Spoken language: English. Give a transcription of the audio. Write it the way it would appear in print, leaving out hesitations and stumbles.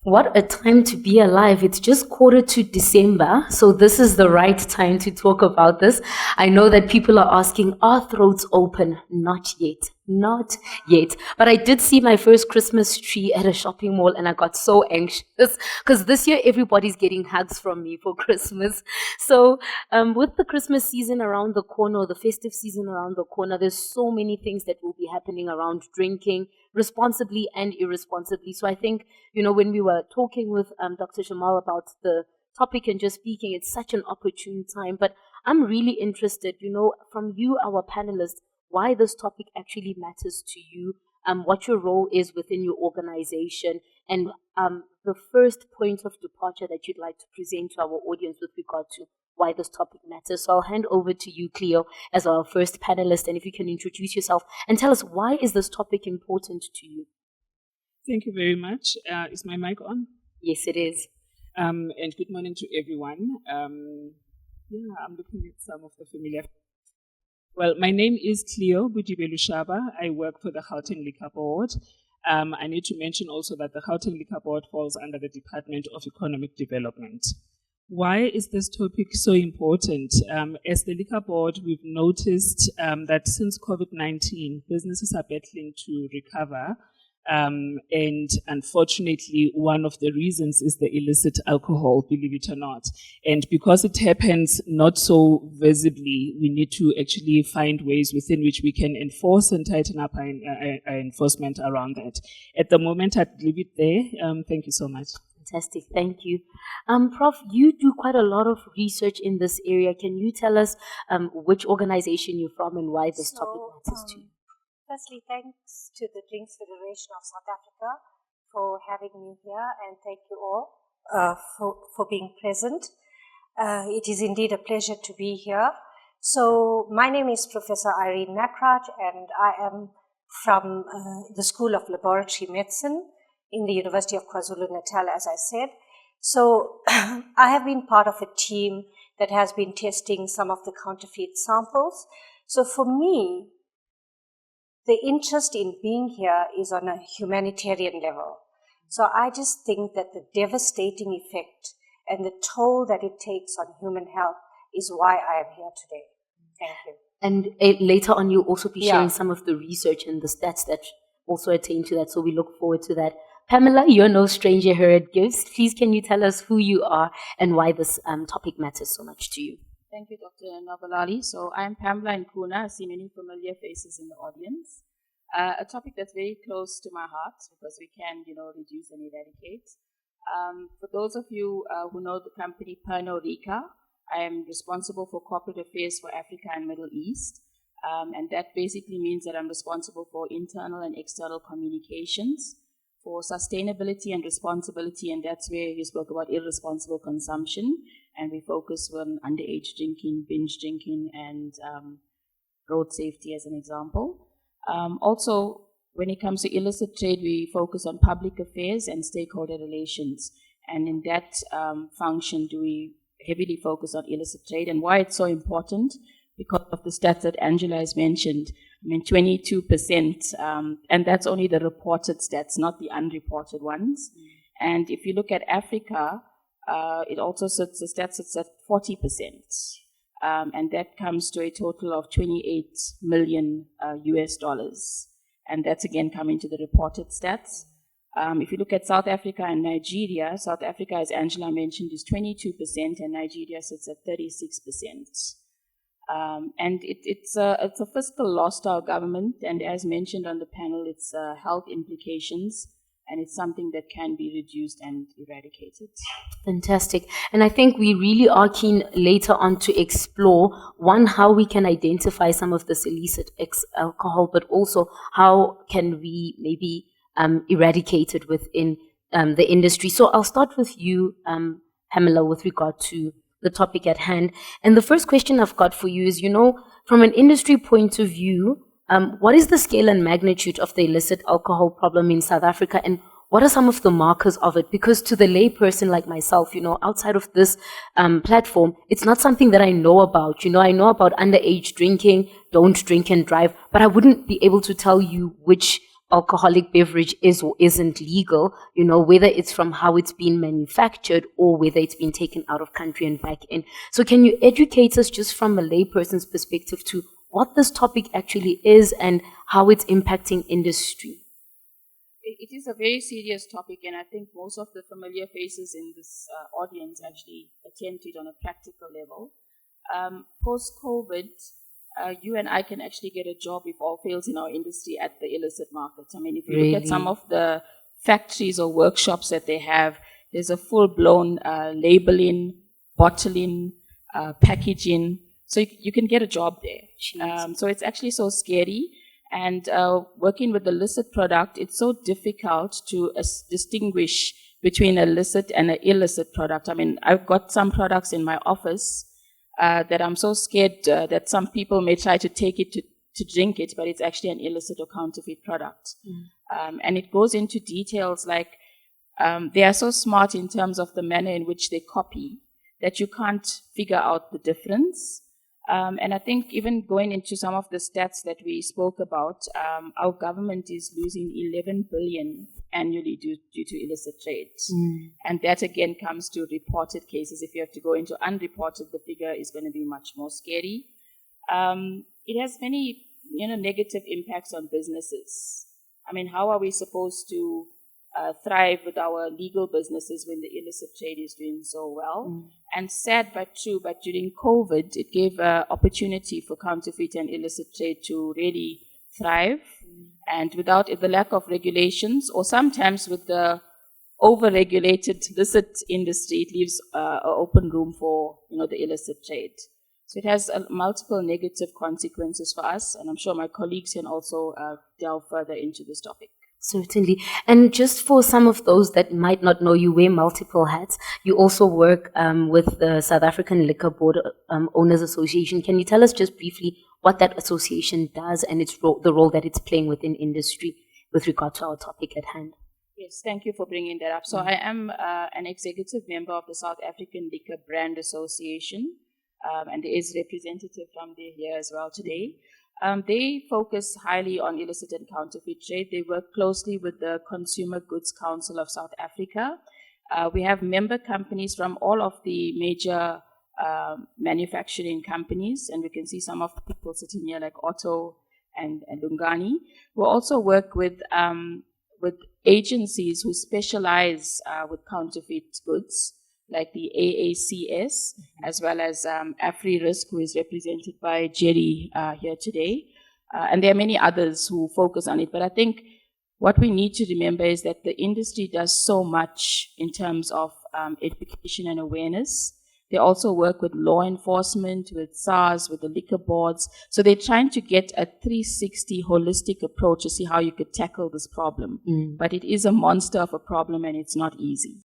What a time to be alive. It's just quarter to December, so this is the right time to talk about this. I know that people are asking, are throats open? Not yet. Not yet. But I did see my first Christmas tree at a shopping mall and I got so anxious because this year everybody's getting hugs from me for Christmas. So with the Christmas season around the corner, or the festive season around the corner, there's so many things that will be happening around drinking responsibly and irresponsibly. So I think, when we were talking with Dr. Jamal about the topic and just speaking, it's such an opportune time. But I'm really interested, from you, our panelists, why this topic actually matters to you, what your role is within your organization, and the first point of departure that you'd like to present to our audience with regard to why this topic matters. So I'll hand over to you, Cleo, as our first panelist, and if you can introduce yourself and tell us, why is this topic important to you? Thank you very much. Is my mic on? Yes, it is. And good morning to everyone. I'm looking at some of the familiar. Well, my name is Cleo Bodibe-Lushaba. I work for the Gauteng Liquor Board. I need to mention also that the Gauteng Liquor Board falls under the Department of Economic Development. Why is this topic so important? As the Liquor Board, we've noticed that since COVID-19, businesses are battling to recover. And unfortunately, one of the reasons is the illicit alcohol, believe it or not. And because it happens not so visibly, we need to actually find ways within which we can enforce and tighten up our enforcement around that. At the moment, I'd leave it there. Thank you so much. Fantastic, thank you. Prof, you do quite a lot of research in this area. Can you tell us which organization you're from and why this topic matters to you? Firstly, thanks to the Drinks Federation of South Africa for having me here, and thank you all for being present. It is indeed a pleasure to be here. So my name is Professor Irene Mackraj, and I am from the School of Laboratory Medicine in the University of KwaZulu-Natal, as I said. So I have been part of a team that has been testing some of the counterfeit samples. So for me, the interest in being here is on a humanitarian level. So I just think that the devastating effect and the toll that it takes on human health is why I am here today. Thank you. And later on, you'll also be sharing some of the research and the stats that also attain to that. So we look forward to that. Pamela, you're no stranger here at GIBS. Please, can you tell us who you are and why this topic matters so much to you? Thank you, Dr. Nobulali. So I'm Pamela Nkuna. I see many familiar faces in the audience. A topic that's very close to my heart because we can, reduce and eradicate. For those of you who know the company Pernod, I am responsible for corporate affairs for Africa and Middle East. And that basically means that I'm responsible for internal and external communications, for sustainability and responsibility, and that's where you spoke about irresponsible consumption, and we focus on underage drinking, binge drinking, and road safety as an example. Also, when it comes to illicit trade, we focus on public affairs and stakeholder relations, and in that function do we heavily focus on illicit trade. And why it's so important, because of the stats that Angela has mentioned. 22%, and that's only the reported stats, not the unreported ones. And if you look at Africa, it also sits, the stats sits at 40%. And that comes to a total of 28 million US dollars. And that's again coming to the reported stats. If you look at South Africa and Nigeria, South Africa, as Angela mentioned, is 22%, and Nigeria sits at 36%. And it's a fiscal loss to our government, and as mentioned on the panel, it's health implications, and it's something that can be reduced and eradicated. Fantastic. And I think we really are keen later on to explore, one, how we can identify some of this illicit alcohol, but also how can we maybe eradicate it within the industry. So I'll start with you, Pamela, with regard to the topic at hand. And the first question I've got for you is, from an industry point of view, what is the scale and magnitude of the illicit alcohol problem in South Africa, and what are some of the markers of it? Because to the layperson like myself, outside of this platform, it's not something that I know about. I know about underage drinking, don't drink and drive, but I wouldn't be able to tell you which alcoholic beverage is or isn't legal, you know, whether it's from how it's been manufactured or whether it's been taken out of country and back in. So can you educate us just from a layperson's perspective to what this topic actually is and how it's impacting industry? It is a very serious topic, and I think most of the familiar faces in this audience actually attend to it on a practical level. Post-COVID, you and I can actually get a job if all fails in our industry at the illicit market. I mean, if you look at some of the factories or workshops that they have, there's a full-blown labeling, bottling, packaging. So you can get a job there. So it's actually so scary. And working with the illicit product, it's so difficult to distinguish between a licit and an illicit product. I mean, I've got some products in my office that I'm so scared that some people may try to take it to drink it, but it's actually an illicit or counterfeit product. And it goes into details like they are so smart in terms of the manner in which they copy that you can't figure out the difference. And I think even going into some of the stats that we spoke about, our government is losing 11 billion annually due to illicit trade. And that again comes to reported cases. If you have to go into unreported, the figure is going to be much more scary. It has many, negative impacts on businesses. I mean, how are we supposed to thrive with our legal businesses when the illicit trade is doing so well? And sad but true, but during COVID, it gave an opportunity for counterfeit and illicit trade to really thrive. And without the lack of regulations, or sometimes with the over-regulated illicit industry, it leaves an open room for the illicit trade. So it has multiple negative consequences for us, and I'm sure my colleagues can also delve further into this topic. Certainly. And just for some of those that might not know, you wear multiple hats. You also work with the South African Liquor Board Owners Association. Can you tell us just briefly what that association does and the role that it's playing within industry with regard to our topic at hand? Yes, thank you for bringing that up. So I am an executive member of the South African Liquor Brand Association, and there is a representative from there here as well today. They focus highly on illicit and counterfeit trade. They work closely with the Consumer Goods Council of South Africa. We have member companies from all of the major manufacturing companies, and we can see some of the people sitting here like Otto and Lungani. We also work with agencies who specialize with counterfeit goods, like the AACS, as well as AfriRisk, who is represented by Jerry here today. And there are many others who focus on it. But I think what we need to remember is that the industry does so much in terms of education and awareness. They also work with law enforcement, with SARS, with the liquor boards. So they're trying to get a 360 holistic approach to see how you could tackle this problem. But it is a monster of a problem, and it's not easy.